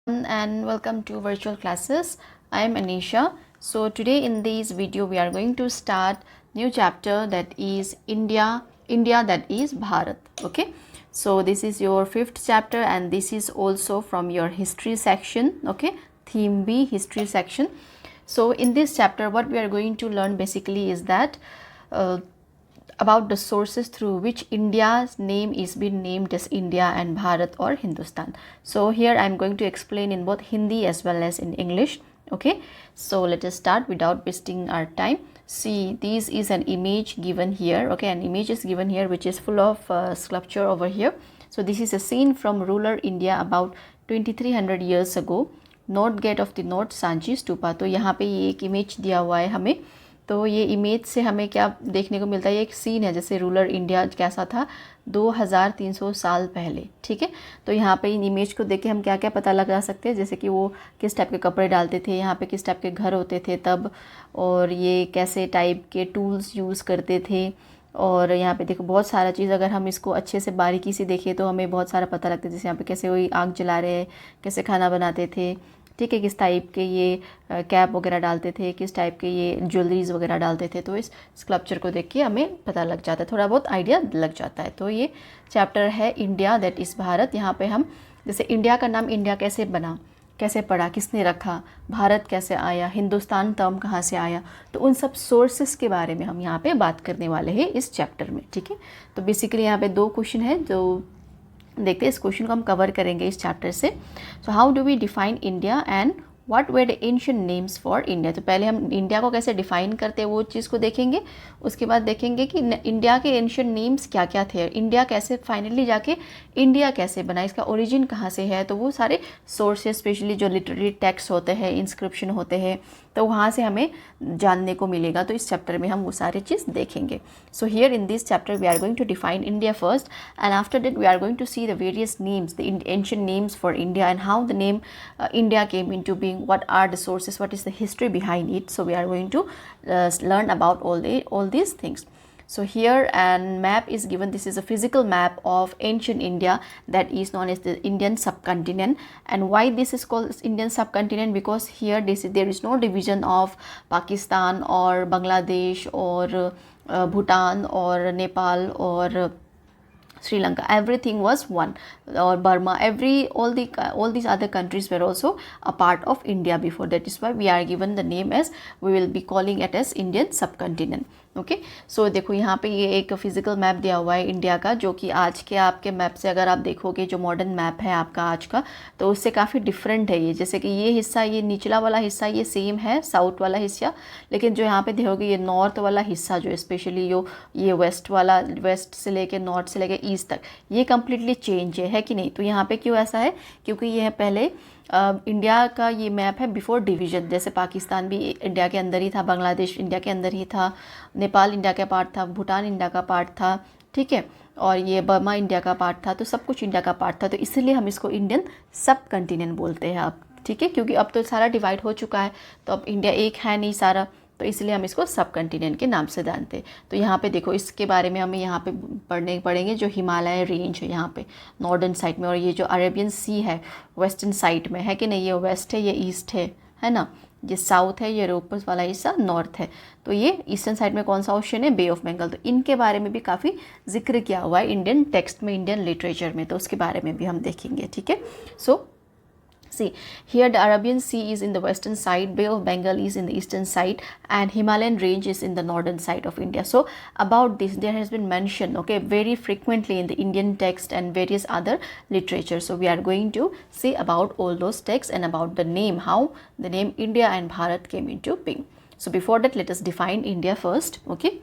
And welcome to virtual classes. I am Anisha. So today in this video we are going to start new chapter, that is India that is Bharat. Okay, so this is your fifth chapter and this is also from your history section. Okay, theme B, history section. So in this chapter what we are going to learn basically is that about the sources through which India's name is being named as India and Bharat or Hindustan. So here I am going to explain in both Hindi as well as in English. Okay, so let us start without wasting our time. See, this is an image given here. Okay, an image is given here which is full of sculpture over here. So this is a scene from rural India about 2300 years ago. North gate of the north Sanchi stupa. तो यहाँ पे ये एक image दिया हुआ है हमें. तो ये इमेज से हमें क्या देखने को मिलता है, ये एक सीन है जैसे रूरल इंडिया कैसा था 2300 साल पहले. ठीक है, तो यहाँ पे इन इमेज को देख के हम क्या क्या पता लगा सकते हैं, जैसे कि वो किस टाइप के कपड़े डालते थे, यहाँ पे किस टाइप के घर होते थे तब, और ये कैसे टाइप के टूल्स यूज़ करते थे. और यहाँ पे देखो बहुत सारा चीज़, अगर हम इसको अच्छे से बारीकी से देखें तो हमें बहुत सारा पता लगता है. जैसे यहाँ पे कैसे वही आग जला रहे हैं, कैसे खाना बनाते थे. ठीक है, किस टाइप के ये कैप वगैरह डालते थे, किस टाइप के ये ज्वेलरीज वगैरह डालते थे. तो इस स्कल्पचर को देख के हमें पता लग जाता है, थोड़ा बहुत आइडिया लग जाता है. तो ये चैप्टर है इंडिया दैट इज़ भारत. यहाँ पे हम जैसे इंडिया का नाम इंडिया कैसे बना, कैसे पड़ा, किसने रखा, भारत कैसे आया, हिंदुस्तान टर्म कहाँ से आया, तो उन सब सोर्सेस के बारे में हम यहाँ पे बात करने वाले हैं इस चैप्टर में. ठीक है, तो बेसिकली यहाँ पे दो क्वेश्चन है जो देखते हैं, इस क्वेश्चन को हम कवर करेंगे इस चैप्टर से. So how do we define India and what were the ancient names for India. तो पहले हम इंडिया को कैसे डिफाइन करते हैं वो चीज़ को देखेंगे. उसके बाद देखेंगे कि इंडिया के एंशिएंट नेम्स क्या क्या थे, इंडिया कैसे फाइनली जाके इंडिया कैसे बना, इसका ओरिजिन कहाँ से है. तो वो सारे सोर्सेज स्पेशली जो लिटरेरी टेक्स्ट होते हैं, इंस्क्रिप्शन होते हैं, तो वहाँ से हमें जानने को मिलेगा. तो इस चैप्टर में हम वो सारी चीज़ देखेंगे. So here in this chapter we are going to define India first and after that we are going to see the various names, the ancient names for India and how the name India came into being, what are the sources, what is the history behind it. So we are going to learn about all these things. So here an map is given. This is a physical map of ancient India that is known as the Indian subcontinent. And why this is called Indian subcontinent? Because here there is no division of Pakistan or Bangladesh or Bhutan or Nepal or Sri Lanka. Everything was one, or Burma, all these other countries were also a part of India before. That is why we are given the name as, we will be calling it as Indian subcontinent. Okay, so देखो यहाँ पे ये एक physical map दिया हुआ है India का, जो कि आज के आपके मैप से अगर आप देखोगे, जो मॉडर्न मैप है आपका आज का, तो उससे काफ़ी डिफरेंट है ये. जैसे कि ये हिस्सा, ये निचला वाला हिस्सा ये सेम है साउथ वाला हिस्सा, लेकिन जो यहाँ पे देखोगे ये नॉर्थ वाला हिस्सा जो स्पेशली ये वेस्ट वाला, वेस्ट से लेके नॉर्थ से लेके ईस्ट तक, ये कम्प्लीटली चेंज है कि नहीं. तो यहाँ पे क्यों ऐसा है, क्योंकि ये पहले इंडिया का ये मैप है बिफोर डिवीजन. जैसे पाकिस्तान भी इंडिया के अंदर ही था, बांग्लादेश इंडिया के अंदर ही था, नेपाल इंडिया का पार्ट था, भूटान इंडिया का पार्ट था. ठीक है, और ये बर्मा इंडिया का पार्ट था. तो सब कुछ इंडिया का पार्ट था. तो इसलिए हम इसको इंडियन सब कंटिनेंट बोलते हैं अब. ठीक है, क्योंकि अब तो सारा डिवाइड हो चुका है, तो अब इंडिया एक है नहीं सारा, तो इसलिए हम इसको सब कंटिनेंट के नाम से जानते हैं. तो यहाँ पे देखो, इसके बारे में हमें यहाँ पे पढ़ेंगे जो हिमालय रेंज है यहाँ पे नॉर्दर्न साइड में, और ये जो अरेबियन सी है वेस्टर्न साइड में है कि नहीं, ये वेस्ट है, ये ईस्ट है ना, ये साउथ है, ये यूरोप वाला हिस्सा नॉर्थ है. तो ये ईस्टर्न साइड में कौन सा ओशन है, बे ऑफ बंगाल. तो इनके बारे में भी काफ़ी जिक्र किया हुआ है इंडियन टेक्स्ट में, इंडियन लिटरेचर में, तो उसके बारे में भी हम देखेंगे. ठीक है, सो see, here the Arabian Sea is in the western side, Bay of Bengal is in the eastern side, and Himalayan range is in the northern side of India. So about this there has been mentioned, okay, very frequently in the Indian text and various other literature. So we are going to see about all those texts and about the name, how the name India and Bharat came into being. So before that, let us define India first. Okay,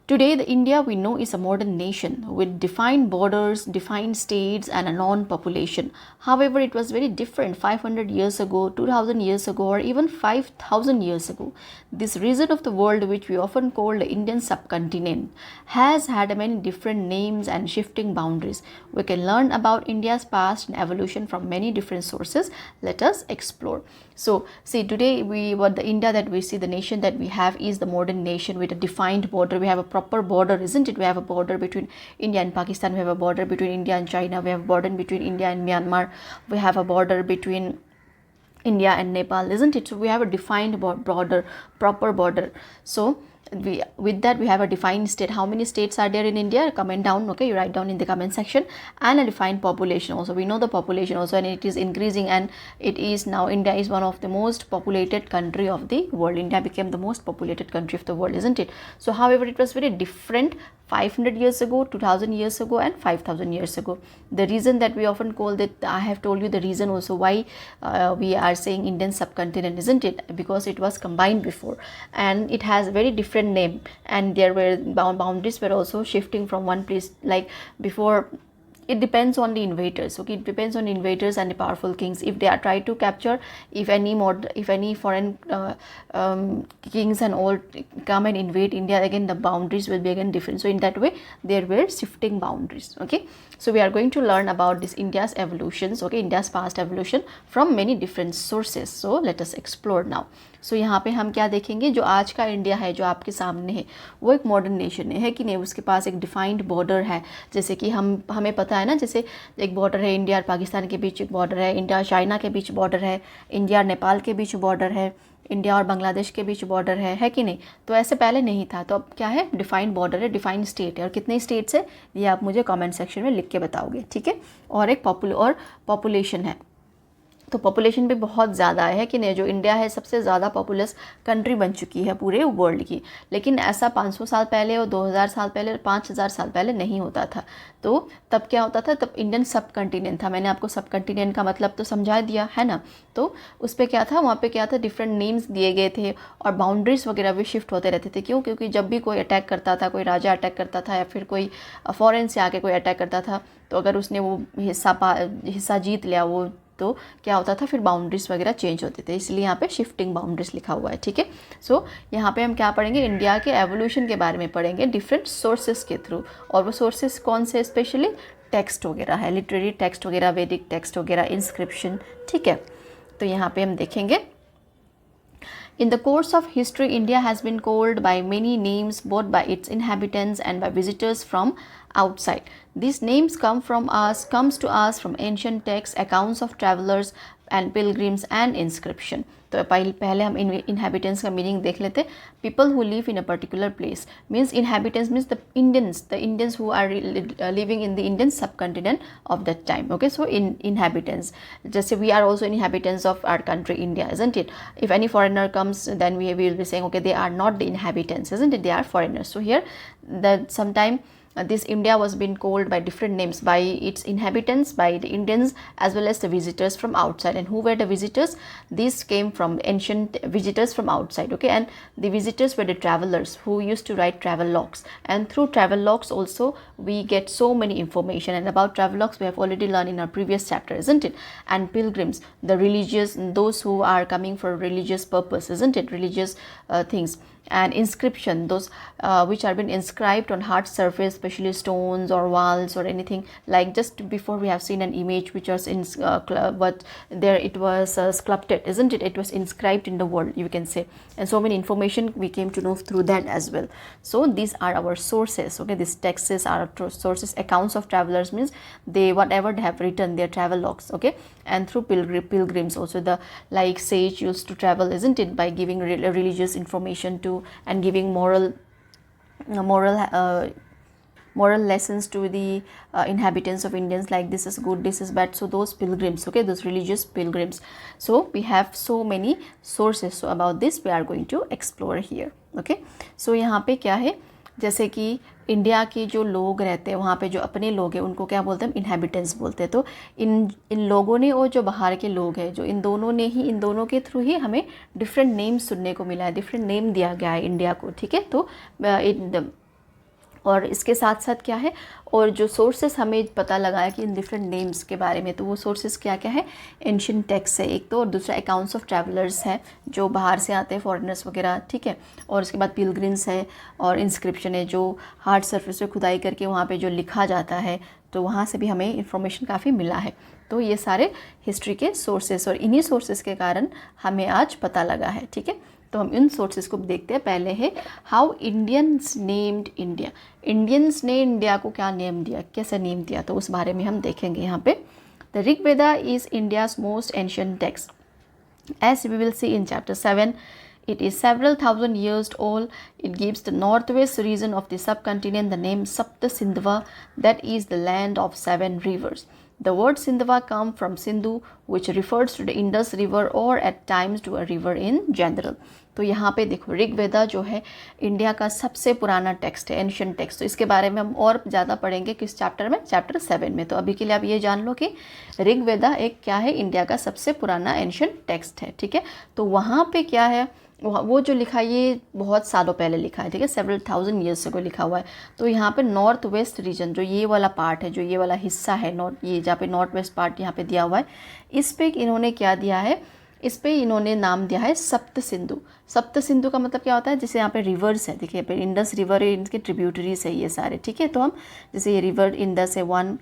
today, the India we know is a modern nation with defined borders, defined states and a known population. However, it was very different 500 years ago, 2000 years ago, or even 5000 years ago. This region of the world, which we often call the Indian subcontinent, has had many different names and shifting boundaries. We can learn about India's past and evolution from many different sources. Let us explore. So, see, today the India that we see, the nation that we have is the modern nation with a defined border. We have a proper border, isn't it? We have a border between India and Pakistan, we have a border between India and China, we have a border between India and Myanmar, we have a border between India and Nepal, isn't it? So we have a defined border, proper border. So with that we have a defined state. How many states are there in India? Comment down, okay, you write down in the comment section. And a defined population also, we know the population also, and it is increasing, and it is now, India is one of the most populated country of the world. India became the most populated country of the world, isn't it? So however, it was very different 500 years ago, 2000 years ago, and 5000 years ago. The reason that we often call that, I have told you the reason also why we are saying Indian subcontinent, isn't it? Because it was combined before, and it has very different name, and there were boundaries were also shifting from one place. Like before, it depends on the invaders, okay, it depends on invaders and the powerful kings. If they are try to capture, if any foreign kings and all come and invade India, again the boundaries will be again different. So in that way there were shifting boundaries, okay. So we are going to learn about this India's evolutions, okay, India's past evolution from many different sources. So let us explore now. सो यहाँ पे हम क्या देखेंगे, जो आज का India है, जो आपके सामने है, वो एक मॉडर्न नेशन है कि नहीं? उसके पास एक डिफाइंड बॉर्डर है, जैसे कि हमें पता है ना, जैसे एक बॉर्डर है इंडिया और पाकिस्तान के बीच, एक बॉर्डर है इंडिया और चाइना के बीच बॉर्डर है, इंडिया और नेपाल के बीच बॉर्डर है, इंडिया और बांग्लादेश के बीच बॉर्डर है कि नहीं? तो ऐसे पहले नहीं था, तो अब क्या है? डिफाइंड बॉर्डर है, डिफाइंड स्टेट है। और कितने स्टेट्स है ये आप मुझे कमेंट सेक्शन में लिख के बताओगे, ठीक है। और एक पॉपुलेशन है, तो पॉपुलेशन भी बहुत ज़्यादा है कि नहीं? जो इंडिया है सबसे ज़्यादा पॉपुलस कंट्री बन चुकी है पूरे वर्ल्ड की। लेकिन ऐसा 500 साल पहले और 2000 साल पहले, 5000 साल पहले नहीं होता था। तो तब क्या होता था? तब इंडियन सब कंटिनेंट था। मैंने आपको सब कंटिनेंट का मतलब तो समझा दिया है ना। तो उस पर क्या था, वहाँ पे क्या था, डिफरेंट नेम्स दिए गए थे और बाउंड्रीज वगैरह भी शिफ्ट होते रहते थे। क्यों? क्योंकि जब भी कोई अटैक करता था, कोई राजा अटैक करता था या फिर कोई फॉरेन से आके कोई अटैक करता था, तो अगर उसने वो हिस्सा जीत लिया, वो तो क्या होता था, फिर बाउंड्रीज वगैरह चेंज होते थे। इसलिए यहाँ पे शिफ्टिंग बाउंड्रीज लिखा हुआ है, ठीक है। सो यहाँ पे हम क्या पढ़ेंगे, इंडिया के एवोल्यूशन के बारे में पढ़ेंगे डिफरेंट सोर्सेज के थ्रू। और वो सोर्सेज कौन से? स्पेशली टेक्स्ट वगैरह है, लिटरेरी टेक्स्ट वगैरह, वैदिक टेक्स्ट वगैरह, इंस्क्रिप्शन, ठीक है। तो यहाँ पे हम देखेंगे, in the course of history, India has been called by many names, both by its inhabitants and by visitors from outside. These names comes to us from ancient texts, accounts of travelers and pilgrims, and inscription. तो पहले हम inhabitants का meaning देख लेते। People who live in a particular place means inhabitants means the Indians who are living in the Indian subcontinent of that time. Okay, so inhabitants, just we are also inhabitants of our country India, isn't it? If any foreigner comes, then we will be saying, okay, they are not the inhabitants, isn't it? They are foreigners. So here that sometime this India was being called by different names by its inhabitants, by the Indians, as well as the visitors from outside. And who were the visitors? These came from ancient visitors from outside, okay. And the visitors were the travelers who used to write travel logs, and through travel logs also we get so many information. And about travel logs we have already learned in our previous chapter, isn't it? And pilgrims, the religious, those who are coming for religious purpose, isn't it? Religious things. And inscription, those which are been inscribed on hard surface, especially stones or walls or anything. Like just before we have seen an image which was in but there it was sculpted, isn't it? It was inscribed in the wall, you can say. And so many information we came to know through that as well. So these are our sources, okay. These texts are our sources. Accounts of travelers means they whatever they have written, their travel logs, okay. And through pilgrims also, the like sage used to travel, isn't it, by giving religious information to and giving moral lessons to the inhabitants of Indians, like this is good, this is bad. So those pilgrims, okay, those religious pilgrims. So we have so many sources. So about this we are going to explore here, okay. So यहाँ पे क्या है, जैसे कि India के जो लोग रहते हैं वहाँ पे, जो अपने लोग हैं उनको क्या बोलते हैं? इनहेबिटेंट्स बोलते हैं। तो इन लोगों ने और जो बाहर के लोग हैं, जो इन दोनों के थ्रू ही हमें डिफरेंट नेम सुनने को मिला है, डिफरेंट नेम दिया गया है इंडिया को, ठीक है। तो और इसके साथ साथ क्या है, और जो सोर्सेस हमें पता लगा है कि इन डिफरेंट नेम्स के बारे में, तो वो सोर्सेस क्या क्या है? एंशिएंट टेक्स्ट है एक तो, और दूसरा अकाउंट्स ऑफ ट्रैवलर्स है, जो बाहर से आते हैं फॉरेनर्स वगैरह, ठीक है। और उसके बाद पिलग्रिम्स है, और इंस्क्रिप्शन है, जो हार्ड सरफेस पे खुदाई करके वहाँ पे जो लिखा जाता है, तो वहाँ से भी हमें इंफॉर्मेशन काफ़ी मिला है। तो ये सारे हिस्ट्री के सोर्सेस, और इन्हीं सोर्सेस के कारण हमें आज पता लगा है, ठीक है। तो हम इन सोर्सेज को देखते हैं। पहले है how Indians named India, Indians ने इंडिया को क्या नेम दिया, कैसे नेम दिया, तो उस बारे में हम देखेंगे यहाँ पे। The Rig Veda is India's most ancient text, as we will see in chapter 7. It is several thousand years old. It gives the northwest region of the subcontinent the name Sapta Sindhva, that is the land of 7 rivers. The word Sindhva comes from Sindhu, which refers to the Indus River or at times to a river in general. तो यहाँ पे देखो ऋग्वेदा जो है India का सबसे पुराना text है, एंशिएंट टेक्स्ट। तो इसके बारे में हम और ज़्यादा पढ़ेंगे किस चैप्टर में, चैप्टर 7 में। तो अभी के लिए आप ये जान लो कि ऋग्वेदा एक क्या है, इंडिया का सबसे पुराना एंशिएंट टेक्स्ट है, ठीक है। तो वहाँ पे क्या है, वो जो लिखा है ये बहुत सालों पहले लिखा है, ठीक है, सेवरल थाउजेंड ईयर्स को लिखा हुआ है। तो यहाँ पे नॉर्थ वेस्ट रीजन, जो ये वाला पार्ट है, जो ये वाला हिस्सा है नॉर्थ, ये जहाँ पे नॉर्थ वेस्ट पार्ट यहाँ पे दिया हुआ है, इस पे इन्होंने क्या दिया है, इस पे इन्होंने नाम दिया है सप्त सिंधु। सप्त सिंधु का मतलब क्या होता है, जैसे यहाँ पे रिवर्स है, देखिए पे इंडस रिवर है, इनके ट्रिब्यूटरीज है ये सारे, ठीक है। तो हम जैसे ये रिवर इंडस है 1,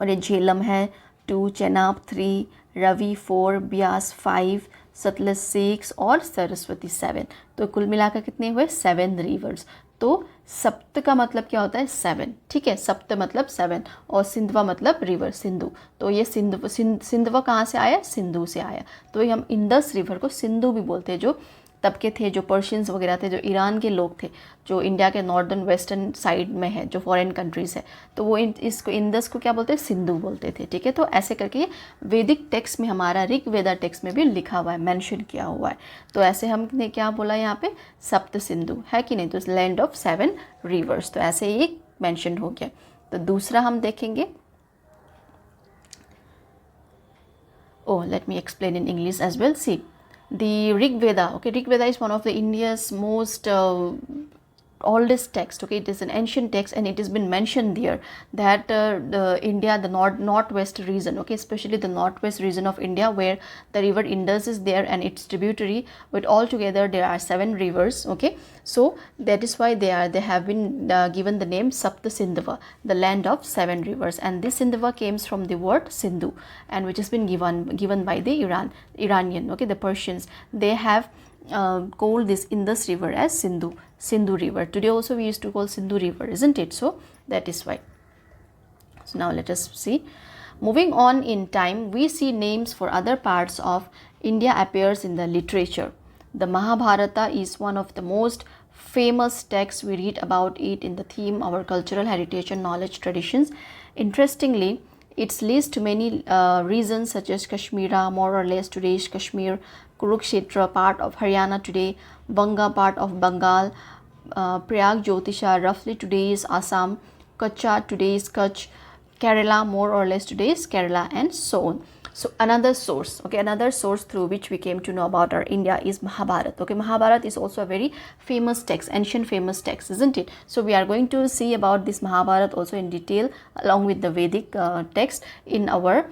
और ये झेलम है 2, चेनाब 3, रवि 4, ब्यास 5, सतलज 6 और सरस्वती 7। तो कुल मिलाकर कितने हुए, 7 रिवर्स। तो सप्त का मतलब क्या होता है, 7, ठीक है, सप्त मतलब 7, और सिंधवा मतलब रिवर, सिंधु। तो ये सिंधवा कहाँ से आया, सिंधु से आया। तो ये हम इंडस रिवर को सिंधु भी बोलते हैं। जो तब के थे, जो पर्शियंस वगैरह थे, जो ईरान के लोग थे, जो इंडिया के नॉर्दर्न वेस्टर्न साइड में है, जो फॉरेन कंट्रीज़ है, तो वो इसको इंडस को क्या बोलते हैं, सिंधु बोलते थे, ठीक है। तो ऐसे करके ये वैदिक टेक्स्ट में, हमारा ऋग्वेदा टेक्स्ट में भी लिखा हुआ है, मेंशन किया हुआ है। तो ऐसे हमने क्या बोला यहाँ पे, सप्त सिंधु है कि नहीं, तो लैंड ऑफ 7 रिवर्स, तो ऐसे ही मेंशन हो गया। तो दूसरा हम देखेंगे, let me explain in English as well. See, the Rig Veda, okay, Rig Veda is one of the India's most oldest text, okay, it is an ancient text, and it has been mentioned there that the India, the northwest region, okay, especially the northwest region of India, where the river Indus is there and its tributary, but altogether there are 7 rivers, okay. So that is why they have been given the name Sapta Sindhva, the land of 7 rivers, and this Sindhva comes from the word Sindhu, and which has been given by the Iranian, okay, the Persians. They have called this Indus river as Sindhu river. Today also we used to call Sindhu river, isn't it? So that is why. So now let us see. Moving on in time, we see names for other parts of India appears in the literature. The Mahabharata is one of the most famous texts. We read about it in the theme our cultural heritage and knowledge traditions. Interestingly, it's lists to many regions such as Kashmira, more or less today's Kashmir, Kurukshetra, part of Haryana today, Banga, part of Bengal, Prayag Jyotisha, roughly today's Assam, Kutcha, today's Kutch, Kerala, more or less today's Kerala, and so on. So another source, okay, another source through which we came to know about our India is Mahabharata. Okay, Mahabharata is also a very famous text, ancient famous text, isn't it? So we are going to see about this Mahabharata also in detail along with the Vedic text in our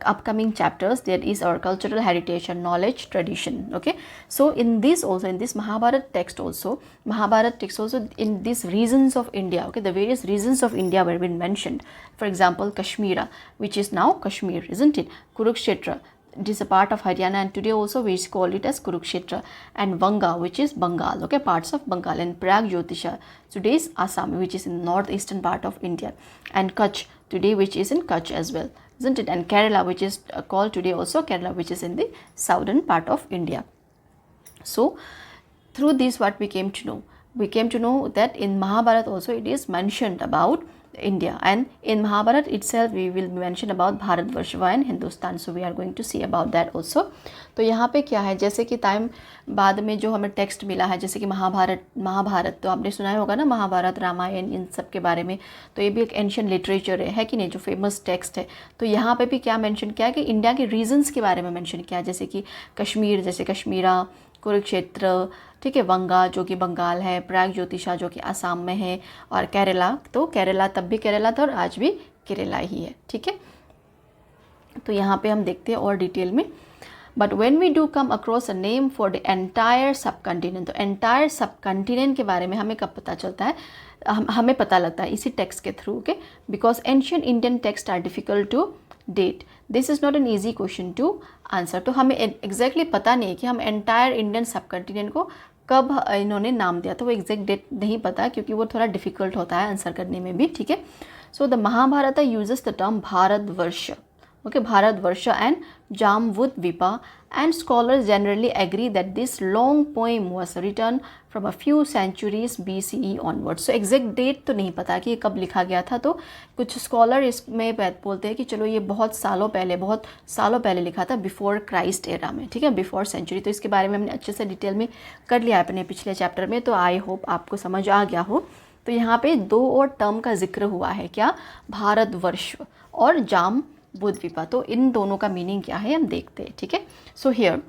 upcoming chapters. That is our cultural heritage and knowledge tradition, okay. So in this also, in this Mahabharata text also, in these regions of India, okay, the various regions of India were been mentioned. For example, Kashmira, which is now Kashmir, isn't it? Kurukshetra, it is a part of Haryana, and today also we call it as Kurukshetra, and Vanga, which is Bengal, okay, parts of Bengal, and Prag Jyotisha, today's Assam, which is in northeastern part of India, and Kutch today, which is in Kutch as well, isn't it? And Kerala, which is called today also Kerala, which is in the southern part of India. So through this, what we came to know? We came to know that in Mahabharata also it is mentioned about India, and in Mahabharata itself we will mention about Bharatvarshva and Hindustan. So we are going to see about that also. तो यहाँ पे क्या है, जैसे कि time बाद में जो हमें टेक्स्ट मिला है, जैसे कि महाभारत तो आपने सुना होगा ना, महाभारत, रामायण, इन सब के बारे में। तो ये भी एक एंशिएंट लिटरेचर है कि नहीं, जो फेमस टेक्स्ट है। तो यहाँ पे भी क्या मेंशन किया है कि इंडिया के रीजन्स के बारे में मेंशन किया है, जैसे कि कश्मीर, जैसे कश्मीरा, कुरुक्षेत्र, ठीक है, वंगा जो कि बंगाल है, प्राग ज्योतिषा जो कि आसाम में है, और केरला, तो केरला तब भी केरला था और आज भी केरला ही है, ठीक है। तो यहाँ पे हम देखते हैं और डिटेल में। But when we do come across a name for the entire सब कंटिनेंट, तो एंटायर सब कंटिनेंट के बारे में हमें कब पता चलता है, हमें पता लगता है इसी टेक्स्ट के through, okay, because ancient Indian text are difficult to date, this is not an easy question to answer. तो हमें एग्जैक्टली पता नहीं है कि हम एंटायर इंडियन सब कंटिनेंट को कब इन्होंने नाम दिया था, वो एग्जैक्ट डेट नहीं पता क्योंकि वो थोड़ा डिफिकल्ट होता है आंसर करने में भी, ठीक है। So the Mahabharata uses the term Bharatvarsha, okay, Bharatvarsha and Jambudvipa, and scholars generally agree that this long poem was written from a few centuries BCE onwards. So exact date तो नहीं पता कि ये कब लिखा गया था, तो कुछ स्कॉलर इसमें बोलते हैं कि चलो ये बहुत सालों पहले लिखा था, बिफोर क्राइस्ट एरा में, ठीक है, बिफोर सेंचुरी। तो इसके बारे में हमने अच्छे से डिटेल में कर लिया है अपने पिछले चैप्टर में, तो आई होप आपको समझ आ गया हो। तो यहाँ पे 2 और टर्म का जिक्र हुआ है, क्या, भारतवर्ष और जाम्बुद्वीपा। तो इन दोनों का मीनिंग क्या है हम देखते हैं, ठीक है। So here,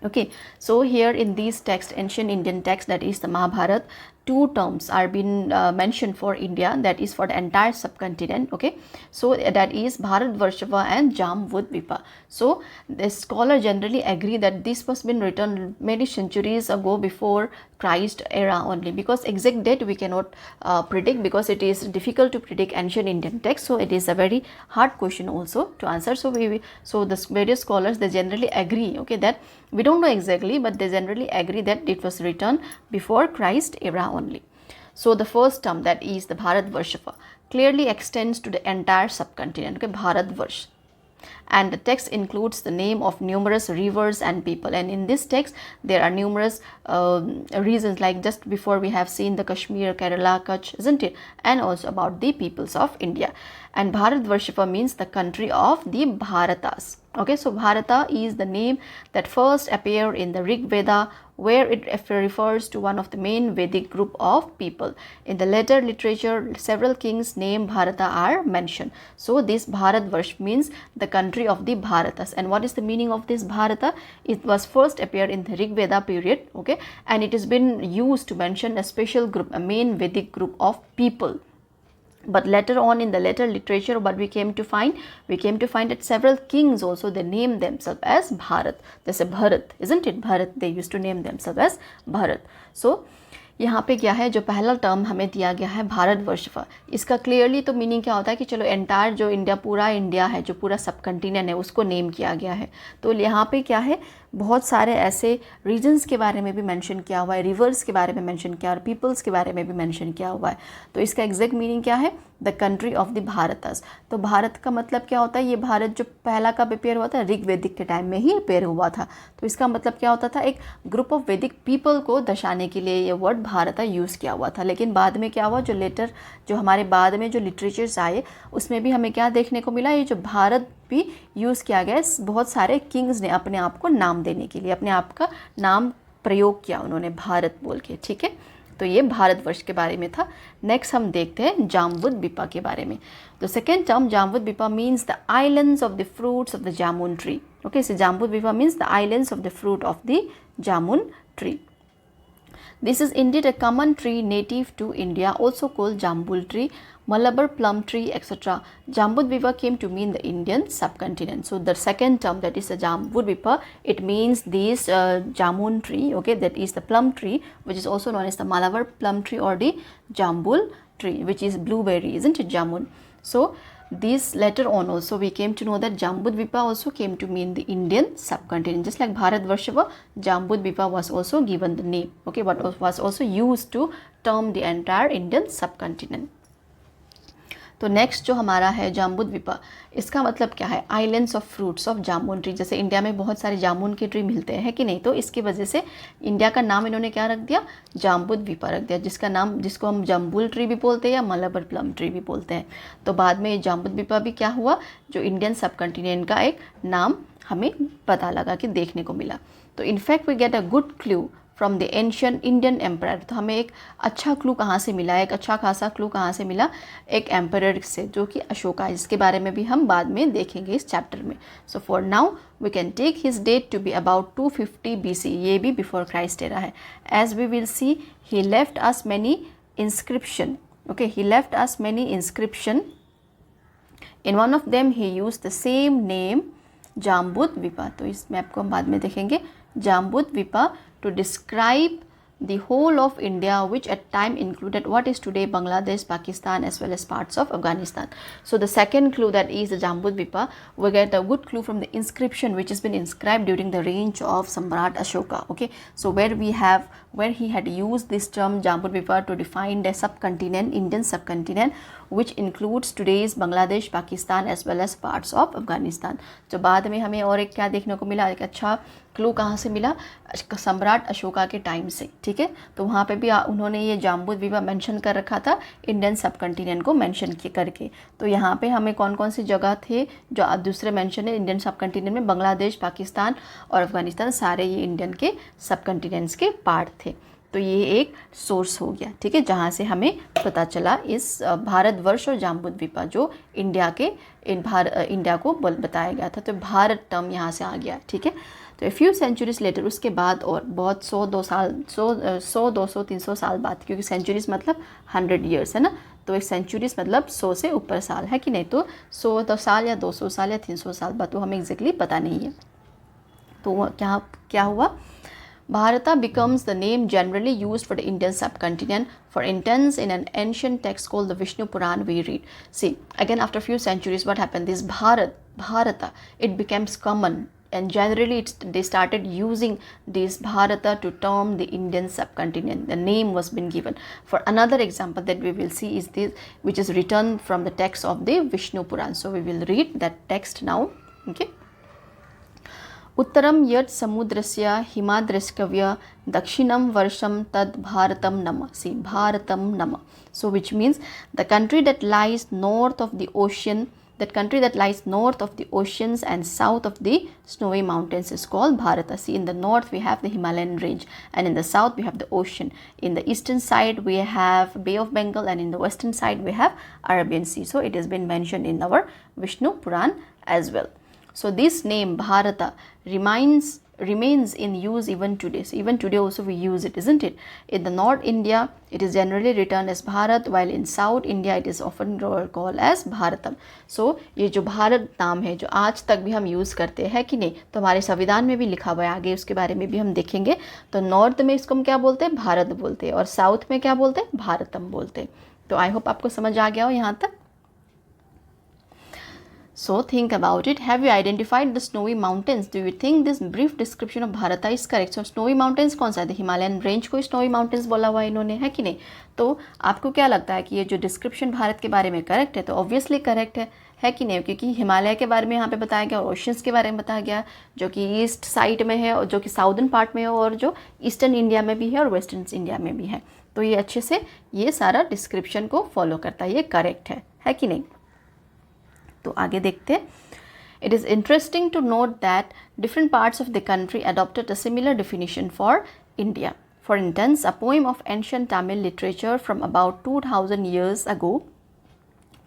okay, so here in these texts, ancient Indian text, that is the Mahabharata, 2 terms are being mentioned for India, that is for the entire subcontinent, okay. So that is Bharatvarsha and Jambudvipa. So the scholar generally agree that this was been written many centuries ago, before Christ era only, because exact date we cannot predict, because it is difficult to predict ancient Indian text. So it is a very hard question also to answer. So the various scholars, they generally agree, okay, that we don't know exactly, but they generally agree that it was written before Christ era only. So the first term, that is the Bharatvarsha, clearly extends to the entire subcontinent, okay, Bharatvarsh. And the text includes the name of numerous rivers and people, and in this text there are numerous reasons, like just before we have seen the Kashmir, Kerala, Kutch, isn't it, and also about the peoples of India. And Bharatvarsha means the country of the Bharatas, okay. So Bharata is the name that first appeared in the Rig Veda, where it refers to one of the main Vedic group of people. In the later literature, several kings named Bharata are mentioned. So this Bharatvarsh means the country of the Bharatas. And what is the meaning of this Bharata? It was first appeared in the Rig Veda period, okay, and it has been used to mention a special group, a main Vedic group of people. But later on in the later literature, what we came to find that several kings also, they named themselves as Bharat. They say Bharat, isn't it, Bharat, they used to name themselves as Bharat. So यहाँ पे क्या है, जो पहला term हमें दिया गया है भारतवर्ष, इसका क्लियरली तो मीनिंग क्या होता है कि चलो एंटायर जो इंडिया, पूरा इंडिया है, जो पूरा सब कंटिनेंट है, उसको नेम किया गया है। तो यहाँ पे क्या है, बहुत सारे ऐसे रीजन्स के बारे में भी मेंशन किया हुआ है, रिवर्स के बारे में मेंशन किया और पीपल्स के बारे में भी मेंशन किया हुआ है। तो इसका एग्जैक्ट मीनिंग क्या है, द कंट्री ऑफ द भारतस। तो भारत का मतलब क्या होता है, ये भारत जो पहला कब अपेयर हुआ था, ऋग वैदिक के टाइम में ही अपेयर हुआ था। तो इसका मतलब क्या होता था, एक ग्रुप ऑफ वैदिक पीपल को दर्शाने के लिए ये वर्ड भारत यूज़ किया हुआ था। लेकिन बाद में क्या हुआ, जो हमारे बाद में जो लिटरेचर्स आए, उसमें भी हमें क्या देखने को मिला, ये जो भारत भी यूज़ किया गया। बहुत सारे किंग्स ने अपने आप को नाम देने के लिए अपने आप का नाम प्रयोग किया उन्होंने, भारत बोल के, ठीक है। तो ये भारतवर्ष के बारे में था। नेक्स्ट हम देखते हैं जाम्बुद्वीपा के बारे में। तो second term Jambudvipa means the islands of the fruits of the jamun tree, okay. So Jambudvipa means the islands of the fruit of the jamun tree. This is indeed a common tree native to India, also called Jambul tree, Malabar plum tree, etc. Jambudvipa came to mean the Indian subcontinent. So the second term, that is the Jambudvipa, it means this jamun tree, okay, that is the plum tree, which is also known as the Malabar plum tree or the Jambul tree, which is blueberry, isn't it, jamun. So this later on also we came to know that Jambudvipa also came to mean the Indian subcontinent, just like Bharatvarsha, Jambudvipa was also given the name, okay, but was also used to term the entire Indian subcontinent. तो next जो हमारा है जाम्बुद्वीपा, इसका मतलब क्या है, islands of fruits of jamun tree. जैसे India में बहुत सारे जामुन के ट्री मिलते हैं कि नहीं, तो इसकी वजह से इंडिया का नाम इन्होंने क्या रख दिया, जाम्बुद्वीपा रख दिया, जिसको हम जम्बुल ट्री भी बोलते हैं या मलबर प्लम ट्री भी बोलते हैं। तो बाद में जाम्बुद्वीपा भी क्या हुआ, जो इंडियन सब कंटिनेंट का एक नाम हमें पता लगा कि देखने को मिला। तो in fact we get a good clue from the ancient Indian emperor. तो हमें एक अच्छा क्लू कहाँ से मिला, एक अच्छा खासा क्लू कहाँ से मिला, एक एम्परर से, जो कि अशोका है, जिसके बारे में भी हम बाद में देखेंगे इस चैप्टर में। So for now we can take his date to be about 250 BC, ये भी बिफोर क्राइस्ट एरा है। As we will see, he left us many inscription, okay, he left us many inscription, in one of them he use the same name Jambudvipa. तो इस map को हम बाद में देखेंगे, जाम्बुद्वीपा, to describe the whole of India, which at time included what is today Bangladesh, Pakistan, as well as parts of Afghanistan. So the second clue, that is the Jambudvipa, we get a good clue from the inscription which has been inscribed during the reign of Samrat Ashoka. Okay, so where he had used this term Jambudvipa to define the subcontinent, Indian subcontinent, which includes today's Bangladesh, Pakistan, as well as parts of Afghanistan. तो बाद में हमें और एक क्या देखने को मिला, एक अच्छा क्लू कहाँ से मिला, सम्राट अशोका के टाइम से. ठीक है, तो वहाँ पे भी उन्होंने ये जाम्बुद्वीपा मेंशन कर रखा था इंडियन सब कंटिनेंट को मेंशन करके. तो यहाँ पे हमें कौन कौन सी जगह थे जो दूसरे मेंशन है इंडियन सब कंटिनेंट में, बांग्लादेश, पाकिस्तान और अफगानिस्तान, सारे ये इंडियन के सब कंटिनेंट्स के पार्ट थे. तो ये एक सोर्स हो गया. ठीक है, जहाँ से हमें पता चला इस भारतवर्ष और जाम्बुद्वीपा जो इंडिया के इंडिया को बताया गया था. तो भारत टर्म यहाँ से आ गया. ठीक है, तो ए फ्यू सेंचुरीज लेटर, उसके बाद और बहुत 100 200 300 साल बाद, क्योंकि सेंचुरीज मतलब 100 ईयर्स है ना, तो एक सेंचुरीज मतलब 100 से ऊपर साल है कि नहीं, तो 100 साल या 200 साल या 300 साल बाद, तो हमें एग्जैक्टली पता नहीं है. तो क्या हुआ, Bharata becomes the name generally used for the Indian subcontinent. For instance, in an ancient text called the Vishnu Puran, we read. See, again after a few centuries, what happened? This Bharata, it becomes common, and generally they started using this Bharata to term the Indian subcontinent. The name was been given. For another example that we will see is this, which is written from the text of the Vishnu Puran. So we will read that text now. Okay. उत्तरम यत् समुद्रस्य हिमाद्रस्कव्य दक्षिणम वर्षम तद भारतम नम. See, Bharatam num. So which means the country that lies north of the ocean, that country that lies north of the oceans and south of the snowy mountains is called Bharata. See, in the north we have the Himalayan range, and in the south we have the ocean. In the eastern side we have Bay of Bengal, and in the western side we have Arabian Sea. So it has been mentioned in our Vishnu Puran as well. So this name Bharata remains in use even today. So even today also we use it, isn't it? In the North India it is generally written as Bharat, while in South India it is often called as Bharatam. So ये जो भारत नाम है जो आज तक भी हम use करते हैं कि नहीं, तो हमारे संविधान में भी लिखा हुआ है, आगे उसके बारे में भी हम देखेंगे. तो नॉर्थ में इसको हम क्या बोलते हैं, भारत बोलते हैं, और साउथ में क्या बोलते हैं, भारतम बोलते हैं. तो आई होप आपको समझ आ गया हो यहाँ तक. So think about it. Have you identified the snowy mountains? Do you think this brief description of Bharata is correct? So snowy mountains कौन सा है, हिमालयन रेंज को snowy mountains बोला हुआ इन्होंने, है कि नहीं. तो आपको क्या लगता है कि ये जो डिस्क्रिप्शन भारत के बारे में करेक्ट है? तो ऑब्वियसली करेक्ट है कि नहीं, क्योंकि हिमालय के बारे में यहाँ पे बताया गया और ओशंस के बारे में बताया गया, जो कि ईस्ट साइड में है और जो कि साउदर्न पार्ट में है, और जो ईस्टर्न इंडिया में भी है और वेस्टर्न इंडिया में भी है. तो ये अच्छे से ये सारा डिस्क्रिप्शन को फॉलो करता है, ये करेक्ट है कि नहीं. तो आगे देखते हैं. It is interesting to note that different parts of the country adopted a similar definition for India. For instance, a poem of ancient Tamil literature from about 2000 years ago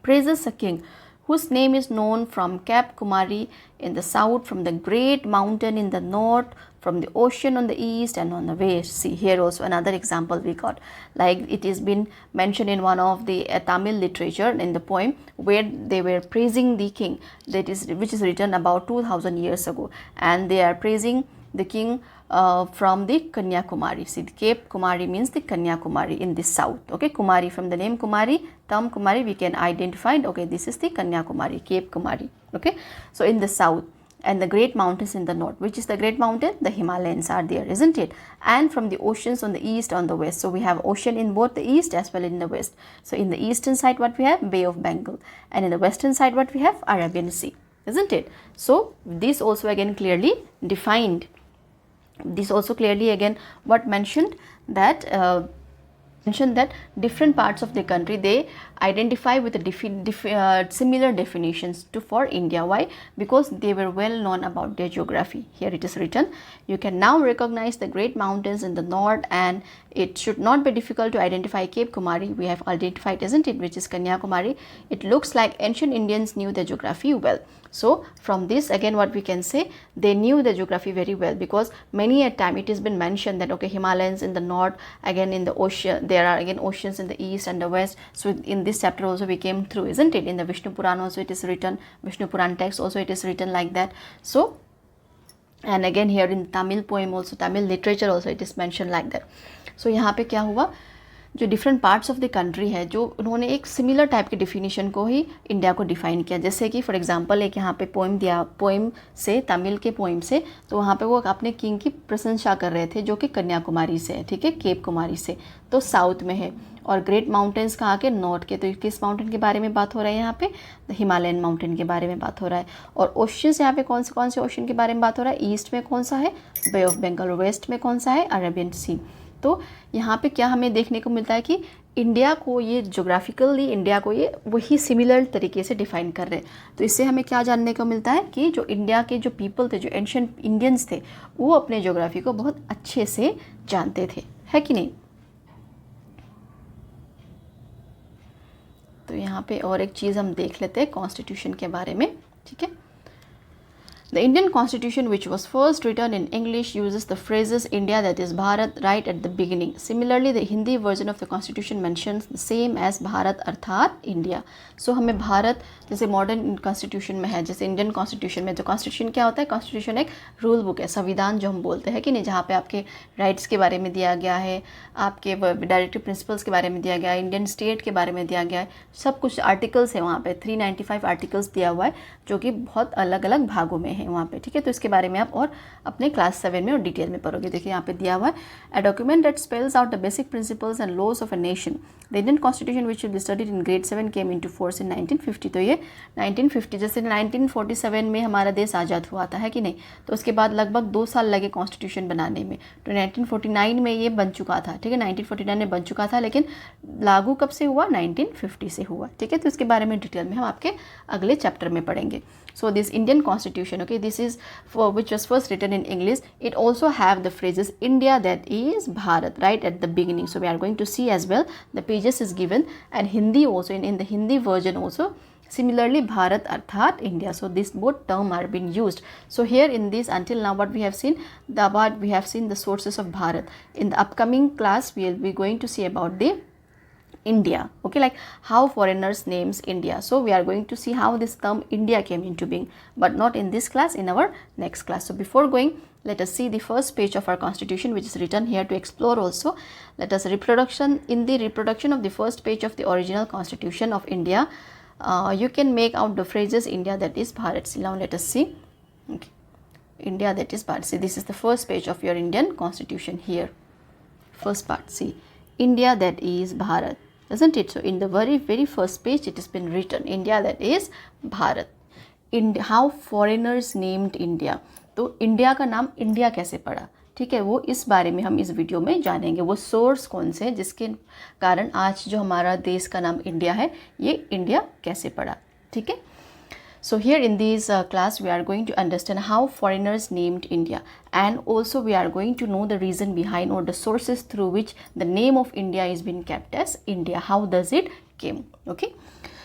praises a king whose name is known from Cape Kumari in the south, from the great mountain in the north, from the ocean on the east and on the west. See, here also another example we got, like it is been mentioned in one of the Tamil literature in the poem where they were praising the king, that is, which is written about 2000 years ago, and they are praising the king from the Kanyakumari. See, Cape Kumari means the Kanyakumari in the south. Okay, Kumari, from the name Kumari, term Kumari, we can identify, okay, this is the Kanyakumari, Cape Kumari. Okay, so in the south, and the great mountains in the north. Which is the great mountain? The Himalayas are there, isn't it? And from the oceans on the east, on the west. So we have ocean in both the east as well in the west. So in the eastern side what we have? Bay of Bengal, and in the western side what we have? Arabian Sea, isn't it? So this also again clearly defined. This also clearly again what mentioned that different parts of the country, they identify with similar definitions for India. Why? Because they were well known about their geography. Here it is written, you can now recognize the great mountains in the north, and it should not be difficult to identify Cape Kumari. We have identified, isn't it, which is Kanyakumari. It looks like ancient Indians knew their geography well. So from this again what we can say, they knew the geography very well, because many a time it has been mentioned that okay, Himalayas in the north, again in the ocean, there are again oceans in the east and the west. So in this chapter also we came through, isn't it? In the Vishnu Puran also it is written, Vishnu Puran text also it is written like that. So and again here in Tamil poem also, Tamil literature also it is mentioned like that. So यहाँ पे क्या हुआ, जो different parts of the country है, जो उन्होंने एक similar type के डिफिनीशन को ही इंडिया को डिफाइन किया. जैसे कि फॉर एग्जांपल एक यहाँ पे पोइम दिया, पोइम से, तमिल के पोइम से, तो वहाँ पे वो अपने किंग की प्रशंसा कर रहे थे जो कि कन्याकुमारी से है, ठीक है, केप कुमारी से, तो साउथ में है. और ग्रेट माउंटेन्स कहाँ के, नॉर्थ के. तो किस माउंटेन के बारे में बात हो रहा है यहाँ पे, हिमालयन माउंटेन के बारे में बात हो रहा है. और ओशंस यहाँ पे कौन से ओशन के बारे में बात हो रहा है, ईस्ट में कौन सा है, बे ऑफ बंगाल, वेस्ट में कौन सा है, अरेबियन सी. तो यहाँ पे क्या हमें देखने को मिलता है कि इंडिया को ये जोग्राफिकली, इंडिया को ये वही सिमिलर तरीके से डिफाइन कर रहे हैं. तो इससे हमें क्या जानने को मिलता है कि जो इंडिया के जो पीपल थे, जो एंशिएंट इंडियंस थे, वो अपने जोग्राफी को बहुत अच्छे से जानते थे, है कि नहीं. तो यहाँ पे और एक चीज़ हम देख लेते हैं कॉन्स्टिट्यूशन के बारे में, ठीक है. The Indian Constitution, which was first written in English, uses the phrases India, that is Bharat, right at the beginning. Similarly, the Hindi version of the Constitution mentions the same as Bharat अर्थात India. So हमें भारत जैसे modern constitution में है, जैसे Indian constitution में, तो constitution क्या होता है, कॉन्स्टिट्यूशन एक रूल बुक है, संविधान जो हम बोलते हैं कि नहीं, जहाँ पे आपके राइट्स के बारे में दिया गया है, आपके डायरेक्टिव प्रिंसिपल्स के बारे में दिया गया है, इंडियन स्टेट के बारे में दिया गया है, सब कुछ आर्टिकल्स है वहाँ पे, 395 आर्टिकल्स दिया हुआ है जो कि बहुत अलग अलग भागों में है वहाँ पे, ठीक है. तो इसके बारे में आप और अपने क्लास 7 में और डिटेल में पढ़ोगे. देखिए यहाँ पे दिया हुआ है, a document that spells out the basic principles and laws of a nation. The Indian constitution which will be studied in grade 7 came into force in 1950. तो ये 1950, जैसे 1947 में हमारा देश आज़ाद हुआ था, है कि नहीं, तो उसके बाद लगभग 2 साल लगे कॉन्स्टिट्यूशन बनाने में. तो 1949 में ये बन चुका था, ठीक है, 1949 में बन चुका था, लेकिन लागू कब से हुआ, 1950 से हुआ, ठीक है. तो इसके बारे में डिटेल में हम आपके अगले चैप्टर में पढ़ेंगे. So this Indian Constitution, okay, this is for which was first written in English. It also have the phrases India, that is Bharat, right at the beginning. So we are going to see as well. The pages is given, and Hindi also, in the Hindi version also. Similarly, Bharat अर्थात India. So this both term are being used. So here in this, until now what we have seen, we have seen the sources of Bharat. In the upcoming class, we will be going to see about the India, okay, like how foreigners names India. So we are going to see how this term India came into being, but not in this class, in our next class. So before going, let us see the first page of our constitution, which is written here to explore also. Let us in the reproduction of the first page of the original constitution of India, you can make out the phrases India, that is Bharat. See, now let us see, okay, India, that is Bharat. See, this is the first page of your Indian constitution here, first part. See, India, that is Bharat, isn't it? So in the very first page it has been written India, that is Bharat. How foreigners named India. तो India का नाम India कैसे पड़ा, ठीक है, वो इस बारे में हम इस वीडियो में जानेंगे. वो सोर्स कौन से जिसके कारण आज जो हमारा देश का नाम इंडिया है, ये इंडिया कैसे पड़ा, ठीक है. So here in this class we are going to understand how foreigners named India, and also we are going to know the reason behind or the sources through which the name of India is being kept as India. How does it came? Okay.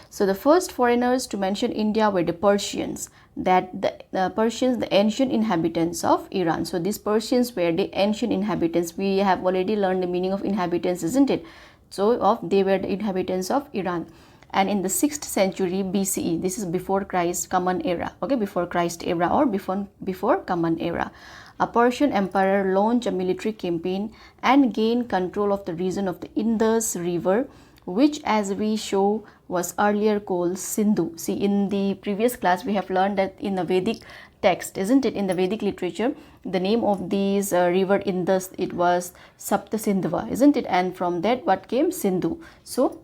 So the first foreigners to mention India were the Persians, that the Persians, the ancient inhabitants of Iran. So these Persians were the ancient inhabitants. We have already learned the meaning of inhabitants, isn't it? So they were the inhabitants of Iran. And in the 6th century BCE, this is before Christ Common Era, okay, before Christ era or before Common Era, a Persian emperor launched a military campaign and gained control of the region of the Indus River, which as we show was earlier called Sindhu. See, in the previous class we have learned that in the Vedic text, isn't it, in the Vedic literature, the name of these river Indus, it was Saptasindhava, isn't it, and from that what came, Sindhu. So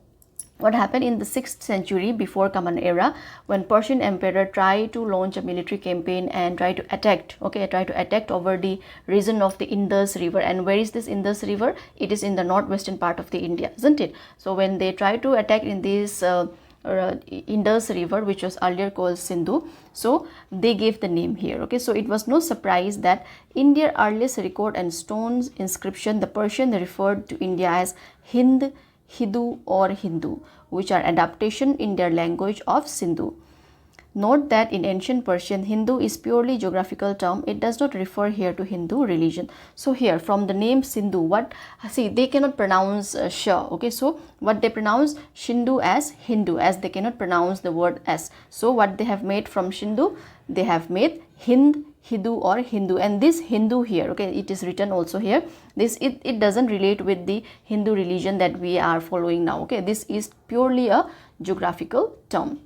what happened in the 6th century before Common Era, when Persian emperor tried to launch a military campaign and try to attack over the region of the Indus River. And where is this Indus River? It is in the northwestern part of the India, isn't it? So when they tried to attack in this Indus River, which was earlier called Sindhu, so they gave the name here, okay. So it was no surprise that in their earliest record and stones inscription, the Persian referred to India as Hind, Hidu or Hindu, which are adaptation in their language of Sindhu. Note that in ancient Persian, Hindu is purely geographical term. It does not refer here to Hindu religion. So here from the name Sindhu, what, see, they cannot pronounce sh, okay. So what they pronounce Shindu as Hindu, as they cannot pronounce the word s. So what they have made from Shindu, they have made Hind, Hindu or Hindu, and this Hindu here, okay, it is written also here, this it doesn't relate with the Hindu religion that we are following now, okay. This is purely a geographical term.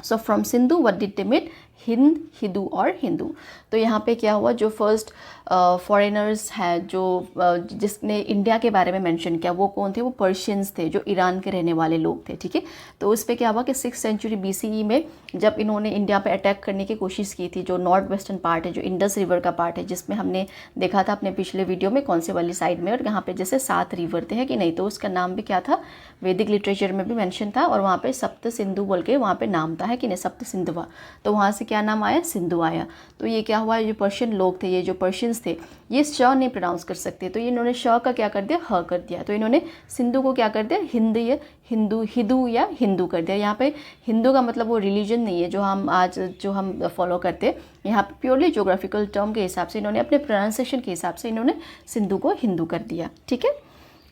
So from Sindhu what did they meet? Hind, Hindu और हिंदू. तो यहाँ पे क्या हुआ, जो first foreigners है जो जिसने इंडिया के बारे में मेंशन किया वो कौन थे? वो पर्शियंस थे जो ईरान के रहने वाले लोग थे, ठीक है. तो उस पर क्या हुआ कि 6th सेंचुरी BCE में जब इन्होंने इंडिया पे अटैक करने की कोशिश की थी, जो नॉर्थ वेस्टर्न पार्ट है, जो इंडस रिवर का पार्ट है, जिसमें हमने देखा था अपने पिछले वीडियो में कौन से वाली साइड में, और यहाँ पे जैसे 7 रिवर थे, है कि नहीं. तो उसका नाम भी क्या था, वैदिक लिटरेचर में भी मेंशन था, और वहाँ पे सप्त सिंधु बोल के वहाँ पे नाम था, है कि नहीं, सप्त सिंधुवा. तो वहाँ से क्या नाम आया? सिंधु आया. तो ये क्या हुआ, जो पर्शियन लोग थे, ये जो पर्शियंस थे, ये श नहीं प्रोनाउंस कर सकते, तो ये इन्होंने श का क्या कर दिया, ह कर दिया. तो इन्होंने सिंधु को क्या कर दिया, हिंदू, हिंदू या हिंदू कर दिया. यहाँ पे हिंदू का मतलब वो रिलीजन नहीं है जो हम फॉलो करते हैं. यहाँ पे प्योरली ज्योग्राफिकल टर्म के हिसाब से इन्होंने, अपने प्रोनाउंसिएशन के हिसाब से इन्होंने सिंधु को हिंदू कर दिया, ठीक है.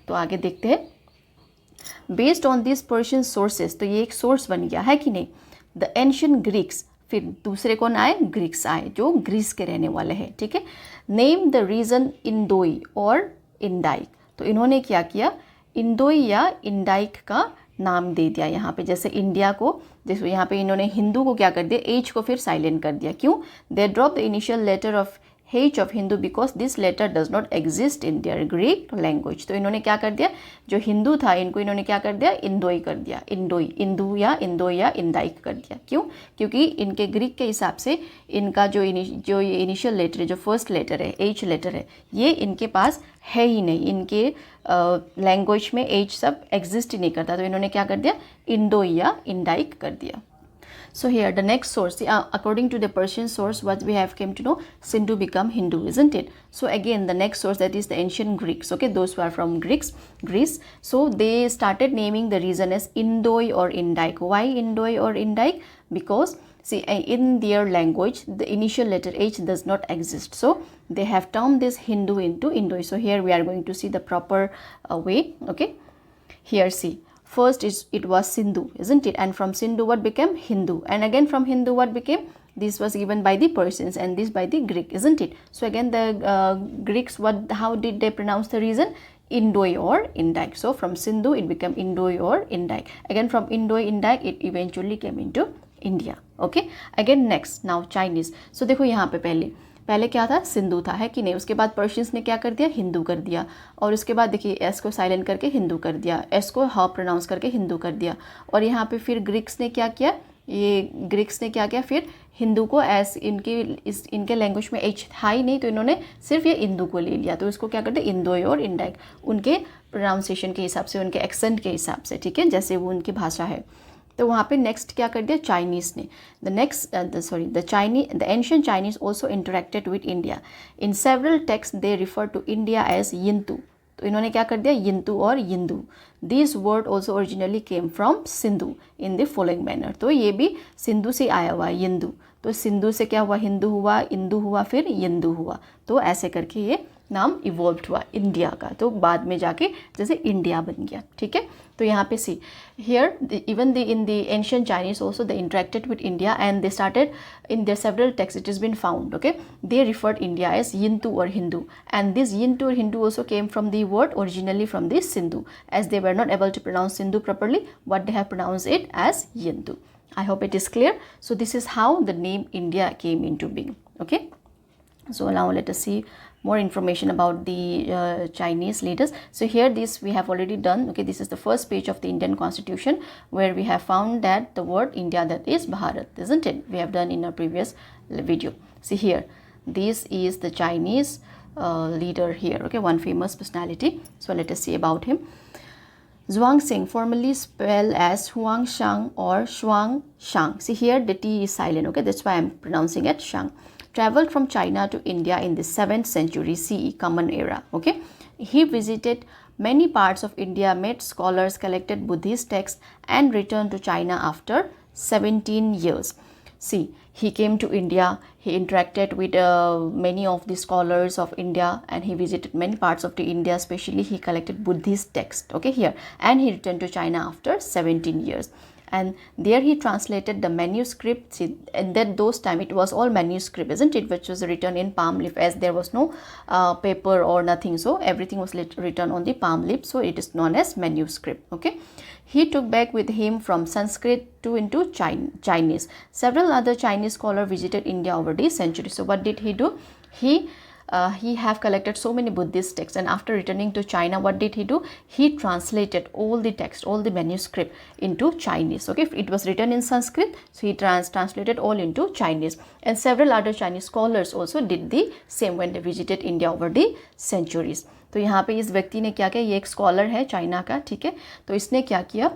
तो आगे देखते हैं. Based on this Persian sources, तो ये एक सोर्स बन गया, है कि नहीं. द एंशियंट ग्रीक्स, फिर दूसरे कौन आए? ग्रीक्स आए, जो ग्रीस के रहने वाले हैं, ठीक है. नेम द रीजन इंडोई और इंडाइक. तो इन्होंने क्या किया, इंडोई या इंडाइक का नाम दे दिया यहाँ पे. जैसे इंडिया को, जैसे यहाँ पे इन्होंने हिंदू को क्या कर दिया, एच को फिर साइलेंट कर दिया. क्यों? They drop the initial letter of H of Hindu because this letter does not exist in their Greek language. तो इन्होंने क्या कर दिया, जो हिंदू था इनको इन्होंने क्या कर दिया, इंडोई कर दिया. इंडोई, इंदू या इंदोई या इंडाइक कर दिया. क्यों? क्योंकि इनके ग्रीक के हिसाब से इनका जो इनिशियल लेटर है, जो फर्स्ट लेटर है, H लेटर है, ये इनके पास है ही नहीं. इनके लैंग्वेज में H सब एग्जिस्ट ही नहीं करता. तो इन्होंने क्या कर दिया, इंडोई या इंडाइक कर दिया. So here the next source, according to the Persian source, what we have came to know, Sindhu become Hindu, isn't it? So again the next source, that is the ancient Greeks, okay, those who are from Greece. So they started naming the region as Indoi or Indaik. Why Indoi or Indaik? Because see, in their language the initial letter H does not exist, so they have turned this Hindu into Indoi. So here we are going to see the proper way, okay. Here see, first it was Sindhu, isn't it? And from Sindhu what became? Hindu. And again from Hindu what became? This was given by the Persians and this by the Greek, isn't it? So again the Greeks, how did they pronounce the region? Indoi or Indaik. So from Sindhu it became Indoi or Indaik. Again from Indoi, Indaik, it eventually came into India, okay. Again next, now Chinese. So देखो यहाँ पे पहले क्या था, सिंधु था, है कि नहीं. उसके बाद पर्शियंस ने क्या कर दिया, हिंदू कर दिया. और उसके बाद देखिए एस को साइलेंट करके हिंदू कर दिया, एस को ह प्रोनाउंस करके हिंदू कर दिया. और यहाँ पे फिर ग्रीक्स ने क्या किया, फिर हिंदू को एस, इनके लैंग्वेज में एच था ही नहीं, तो इन्होंने सिर्फ ये इंदू को ले लिया. तो इसको क्या करते, इंदोई और इंडाइक, उनके प्रोनाउंसिएशन के हिसाब से, उनके एक्सेंट के हिसाब से, ठीक है, जैसे वो उनकी भाषा है. तो वहाँ पे नेक्स्ट क्या कर दिया, चाइनीज़ ने. The ancient Chinese also interacted with India. In several text they refer to India as Yintu. तो इन्होंने क्या कर दिया, यिंतु और Yindu. This word also originally came from Sindhu in the following manner. तो ये भी सिंधु से आया हुआ है, यिंदु. तो सिंधु से क्या हुआ, हिंदू हुआ, इंदू हुआ, फिर यिंदू हुआ. तो ऐसे करके ये नाम इवॉल्व हुआ इंडिया का. तो बाद में जाके जैसे इंडिया बन गया, ठीक है. तो यहाँ पे see here even in the ancient Chinese also they interacted with India and they started in their several text it is been found, okay. They referred India as Yintu और हिंदू, एंड दिस यिंतु और Hindu also came from the word originally from this Sindhu. As they were not able to pronounce Sindhu properly, what they have pronounce it as Yintu. I hope it is clear. So this is how the name India came into being, okay. So now let us see more information about the Chinese leaders. So here this we have already done, okay. This is the first page of the Indian Constitution where we have found that the word India, that is Bharat, isn't it? We have done in a previous video. See here, this is the Chinese leader here, okay, one famous personality. So let us see about him. Zhuangxing, formerly spelled as Huangshang or Shuangshang. See here the T is silent, okay, that's why I am pronouncing it Shang. Traveled from China to India in the 7th century CE, Common Era, okay. He visited many parts of India, met scholars, collected Buddhist texts and returned to China after 17 years. See, he came to India, he interacted with many of the scholars of India and he visited many parts of the India, especially he collected Buddhist texts, okay, here, and he returned to China after 17 years. and there he translated the manuscript. See, at that those time it was all manuscript, isn't it, which was written in palm leaf, as there was no paper or nothing, so everything was written on the palm leaf, so it is known as manuscript. Okay, he took back with him from Sanskrit to into Chinese. Several other Chinese scholars visited India over the centuries. So what did he do? He have collected so many Buddhist texts, and after returning to China, what did he do? He translated all the text, all the manuscript into Chinese. Okay, if it was written in Sanskrit, so he translated all into Chinese. And several other Chinese scholars also did the same when they visited India over the centuries. तो यहाँ पे इस व्यक्ति ने क्या किया, ये एक स्कॉलर है चाइना का, ठीक है, तो इसने क्या किया,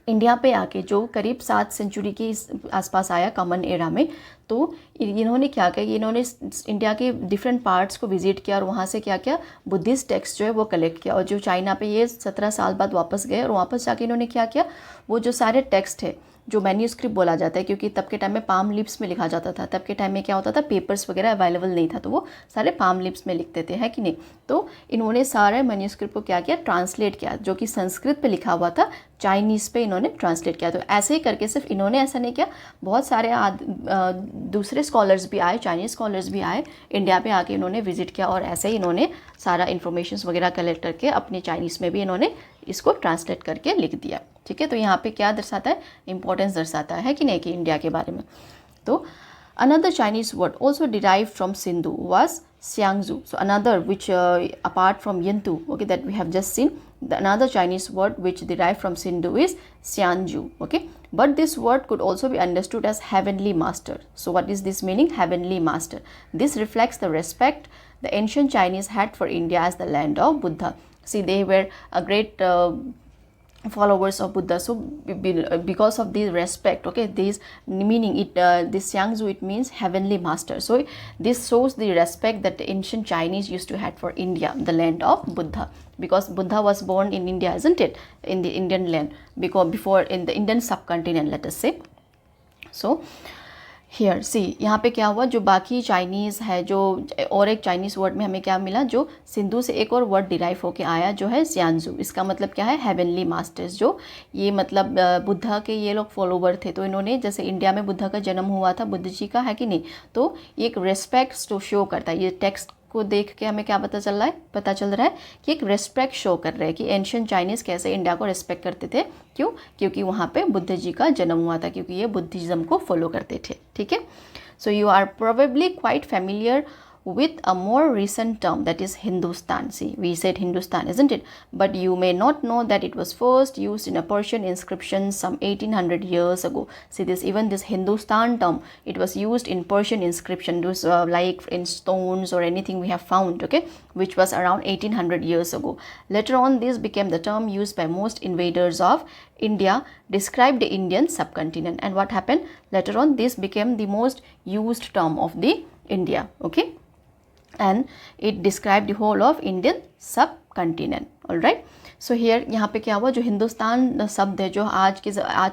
इंडिया पे आके, जो करीब 7 सेंचुरी के आसपास आया कॉमन एरा में, तो इन्होंने क्या किया, इन्होंने इंडिया के डिफरेंट पार्ट्स को विजिट किया और वहाँ से क्या किया, बुद्धिस्ट टेक्स्ट जो है वो कलेक्ट किया, और जो चाइना पे ये 17 साल बाद वापस गए और वापस जाके इन्होंने क्या किया, वो जो सारे टेक्स्ट है, जो मैन्यूस्क्रिप्ट बोला जाता है, क्योंकि तब के टाइम में पाम लिप्स में लिखा जाता था, तब के टाइम में क्या होता था, पेपर्स वगैरह अवेलेबल नहीं था, तो वो सारे पाम लिप्स में लिखते थे, है कि नहीं। तो इन्होंने सारे मैन्यूस्क्रिप्ट को क्या किया, ट्रांसलेट किया, जो कि संस्कृत पे लिखा हुआ था, चाइनीज़ पे इन्होंने ट्रांसलेट किया। तो ऐसे ही करके सिर्फ इन्होंने ऐसा नहीं किया, बहुत सारे दूसरे स्कॉलर्स भी आए, चाइनीज़ स्कॉलर्स भी आए इंडिया पे आके, इन्होंने विजिट किया और ऐसे ही इन्होंने सारा इन्फॉर्मेशन वगैरह कलेक्ट करके अपने चाइनीज़ में भी इन्होंने इसको ट्रांसलेट करके लिख दिया। ठीक है, तो यहाँ पे क्या दर्शाता है, इंपॉर्टेंस दर्शाता है कि नहीं, कि इंडिया के बारे में। तो another Chinese word also derived from Sindhu was Xiangzu. So another which apart from Yintu, okay, that we have just seen, another Chinese word which derived from Sindhu is Xianju. Okay, but this word could also be understood as heavenly master. So what is this meaning, heavenly master? This reflects the respect the ancient Chinese had for India as the land of Buddha. See, they were a great followers of Buddha, so because of this respect, okay, this meaning, it this Xiangzu, it means heavenly master. So this shows the respect that the ancient Chinese used to had for India, the land of Buddha, because Buddha was born in India, isn't it, in the Indian land, because before in the Indian subcontinent, let us say. So here see, यहाँ पे क्या हुआ, जो बाकी Chinese है, जो और एक चाइनीज़ वर्ड में हमें क्या मिला, जो सिंधु से एक और वर्ड डिराइव होके आया, जो है ज़ियांज़ू। इसका मतलब क्या है, हेवनली मास्टर्स, जो ये मतलब बुद्धा के ये लोग फॉलोवर थे, तो इन्होंने, जैसे इंडिया में बुद्धा का जन्म हुआ था, बुद्ध जी का, है कि नहीं, तो एक रेस्पेक्ट तो शो करता है, ये टेक्स्ट को देख के हमें क्या पता चल रहा है कि एक रेस्पेक्ट शो कर रहे हैं कि एंशिएंट चाइनीज़ कैसे इंडिया को रेस्पेक्ट करते थे। क्यों? क्योंकि वहाँ पे बुद्ध जी का जन्म हुआ था, क्योंकि ये बुद्धिज़्म को फॉलो करते थे। ठीक है, so you are probably quite familiar with a more recent term, that is Hindustan. See, we said Hindustan, isn't it? But you may not know that it was first used in a Persian inscription some 1800 years ago. See, even this Hindustan term, it was used in Persian inscription, those like in stones or anything we have found, okay, which was around 1800 years ago. Later on, this became the term used by most invaders of India, described the Indian subcontinent. And what happened? Later on, this became the most used term of the India, okay, and it described the whole of Indian subcontinent. All right, so here यहाँ पे क्या हुआ, जो हिंदुस्तान शब्द है, जो आज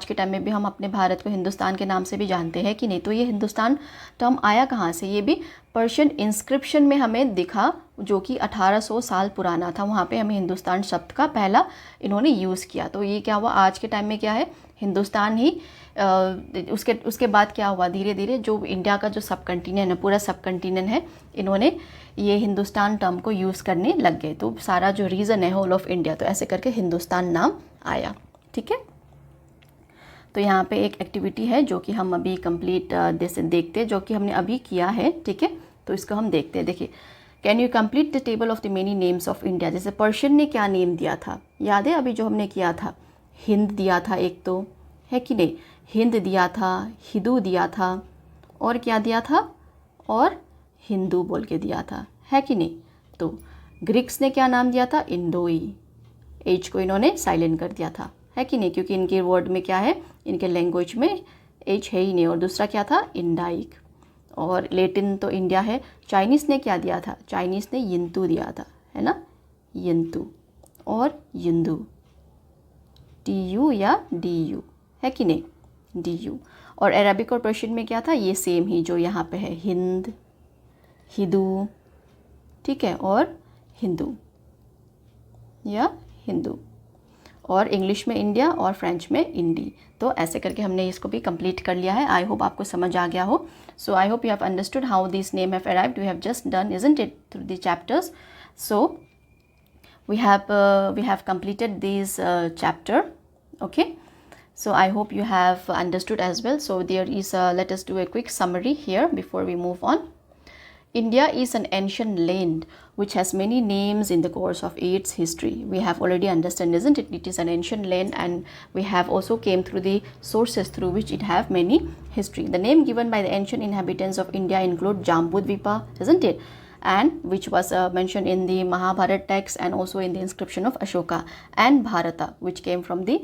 के टाइम में भी हम अपने भारत को हिंदुस्तान के नाम से भी जानते हैं कि नहीं, तो ये हिंदुस्तान टर्म आया कहाँ से, ये भी पर्शियन इंस्क्रिप्शन में हमें दिखा, जो कि 1800 साल पुराना था, वहाँ पे हमें हिंदुस्तान शब्द का पहला इन्होंने यूज़ किया। तो ये क्या हुआ, आज के टाइम में क्या है, हिंदुस्तान ही उसके बाद क्या हुआ, धीरे धीरे जो इंडिया का जो सब कंटिनेंट है, पूरा सब कंटिनेंट है, इन्होंने ये हिंदुस्तान टर्म को यूज़ करने लग गए। तो सारा जो रीजन है होल ऑफ इंडिया, तो ऐसे करके हिंदुस्तान नाम आया। ठीक है, तो यहाँ पे एक एक्टिविटी है जो कि हम अभी कंप्लीट देखते हैं, जो कि हमने अभी किया है। ठीक है, तो इसको हम देखते हैं। देखिए, can you complete the table of the many names of India. जैसे पर्शियन ने क्या नेम दिया था, याद है अभी जो हमने किया था, हिंद दिया था एक, तो है कि नहीं, हिंद दिया था, हिदू दिया था, और क्या दिया था, और हिंदू बोल के दिया था, है कि नहीं। तो ग्रीक्स ने क्या नाम दिया था, इंडोई, एच को इन्होंने साइलेंट कर दिया था, है कि नहीं, क्योंकि इनके वर्ड में क्या है, इनके लैंग्वेज में एच है ही नहीं। और दूसरा क्या था, इंडाइक, और लेटिन तो इंडिया है। चाइनीज़ ने क्या दिया था, चाइनीज़ ने यिंतु दिया था, है ना, यिंतु और यिंदू, टी यू या डी यू, है कि नहीं, डी यू। और अरबिक और पर्शियन में क्या था, ये सेम ही जो यहाँ पे है, हिंद, हिदू, ठीक है, और हिंदू या हिंदू। और इंग्लिश में इंडिया और फ्रेंच में इंडी। तो ऐसे करके हमने इसको भी कंप्लीट कर लिया है। आई होप आपको समझ आ गया हो। So I hope you have understood how this name have arrived. We have just done isn't it through the chapters. So we have completed this chapter. Okay, so I hope you have understood as well. So there is let us do a quick summary here before we move on. India is an ancient land which has many names in the course of its history. We have already understood, isn't it? It is an ancient land, and we have also came through the sources through which it have many history. The name given by the ancient inhabitants of India include Jambudvipa, isn't it? And which was mentioned in the Mahabharata text and also in the inscription of Ashoka, and Bharata, which came from the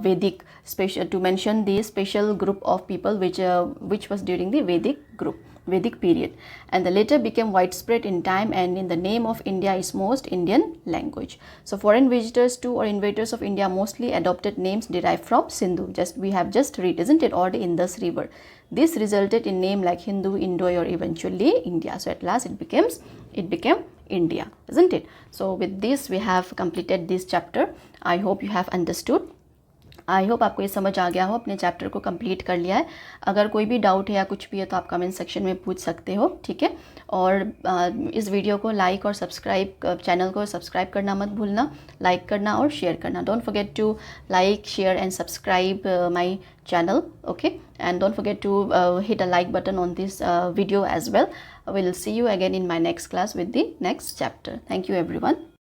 Vedic, special to mention the special group of people which was during the Vedic period, and the later became widespread in time, and in the name of India is most Indian language. So foreign visitors to or invaders of India mostly adopted names derived from Sindhu. We have just read, isn't it, or the Indus River. This resulted in name like Hindu, Indo, or eventually India. So at last it became India, isn't it? So with this we have completed this chapter. I hope you have understood. I hope आपको ये समझ आ गया हो, अपने chapter को complete कर लिया है। अगर कोई भी डाउट है या कुछ भी है तो आप कमेंट सेक्शन में पूछ सकते हो, ठीक है। और इस वीडियो को लाइक और सब्सक्राइब, चैनल को सब्सक्राइब करना मत भूलना, लाइक करना और शेयर करना। Don't forget to like, share and subscribe my channel, okay, and don't forget to hit a like button on this video as well. We'll see you again in my next class with the next chapter. Thank you everyone.